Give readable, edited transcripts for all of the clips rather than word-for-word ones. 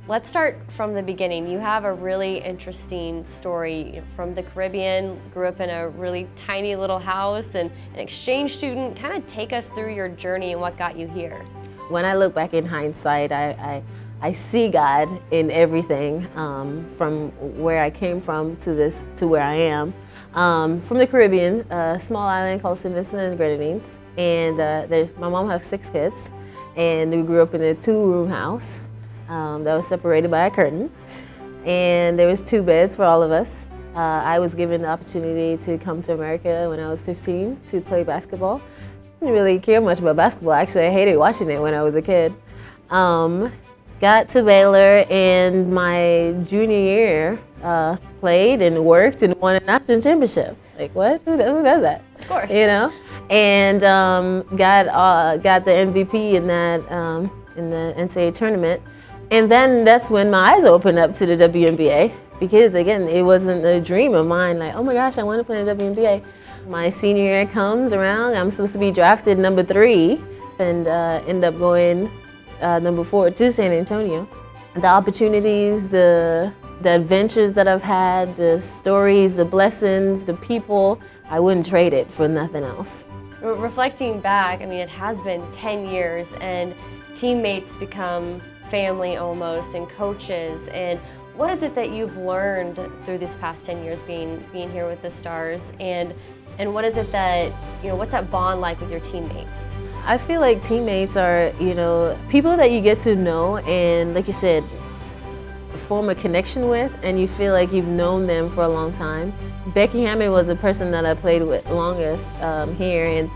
Let's start from the beginning. You have a really interesting story from the Caribbean, grew up in a really tiny little house and an exchange student. Kind of take us through your journey and what got you here. When I look back in hindsight, I see God in everything, from where I came from to where I am. From the Caribbean, a small island called St. Vincent and the Grenadines. And my mom has 6 kids, and we grew up in a 2-room house that was separated by a curtain. And there was 2 beds for all of us. I was given the opportunity to come to America when I was 15 to play basketball. I didn't really care much about basketball. Actually, I hated watching it when I was a kid. Got to Baylor in my junior year, played and worked and won a national championship. Like, what? Who does that? Of course. You know? And got the MVP in the NCAA tournament. And then that's when my eyes opened up to the WNBA, because again, it wasn't a dream of mine, like, oh my gosh, I want to play in the WNBA. My senior year comes around, I'm supposed to be drafted number 3 and end up going number 4 to San Antonio. The opportunities, the adventures that I've had, the stories, the blessings, the people, I wouldn't trade it for nothing else. Reflecting back, I mean, it has been 10 years and teammates become family almost, and coaches. And what is it that you've learned through these past 10 years being here with the Stars? And what is it that, what's that bond like with your teammates? I feel like teammates are, people that you get to know and, like you said, form a connection with, and you feel like you've known them for a long time. Becky Hammond was the person that I played with longest here, and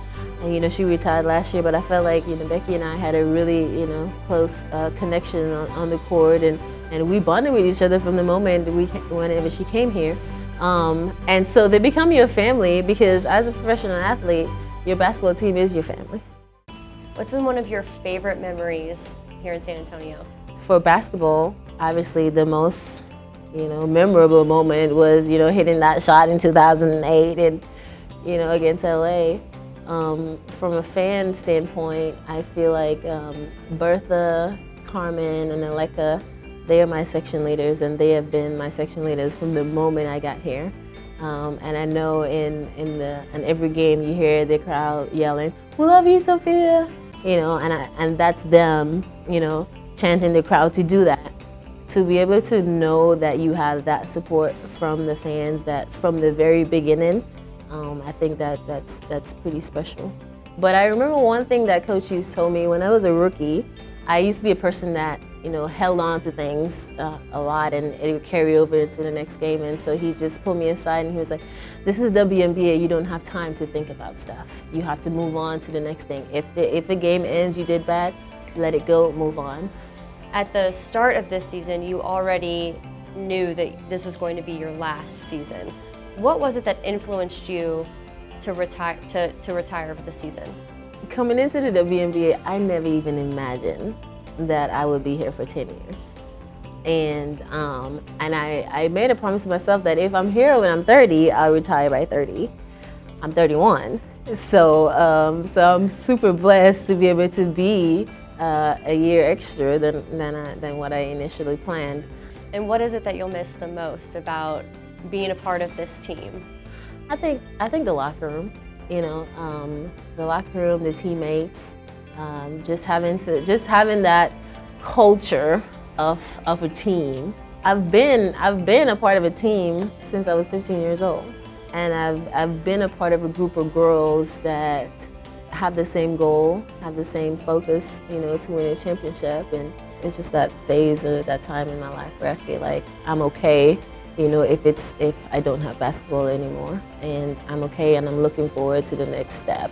she retired last year, but I felt like, Becky and I had a really, close connection on the court, and we bonded with each other from the moment whenever she came here. And so they become your family, because as a professional athlete, your basketball team is your family. What's been one of your favorite memories here in San Antonio? For basketball, obviously the most, memorable moment was, hitting that shot in 2008 and, against LA. From a fan standpoint, I feel like Bertha, Carmen, and Aleka, they are my section leaders, and they have been my section leaders from the moment I got here. And I know in every game you hear the crowd yelling, "We love you, Sophia!" And that's them, chanting the crowd to do that. To be able to know that you have that support from the fans, that from the very beginning, I think that's pretty special. But I remember one thing that Coach Hughes told me when I was a rookie. I used to be a person that held on to things a lot, and it would carry over into the next game. And so he just pulled me aside and he was like, "This is WNBA. You don't have time to think about stuff. You have to move on to the next thing. If a game ends, you did bad, let it go, move on." At the start of this season, you already knew that this was going to be your last season. What was it that influenced you to retire for the season? Coming into the WNBA, I never even imagined that I would be here for 10 years. And I made a promise to myself that if I'm here when I'm 30, I'll retire by 30. I'm 31. So I'm super blessed to be able to be a year extra than what I initially planned. And what is it that you'll miss the most about being a part of this team? I think the locker room. The locker room, the teammates, just having that culture of a team. I've been a part of a team since I was 15 years old, and I've been a part of a group of girls that have the same goal, have the same focus, to win a championship. And it's just that phase and that time in my life where I feel like I'm okay, if I don't have basketball anymore, and I'm okay, and I'm looking forward to the next step.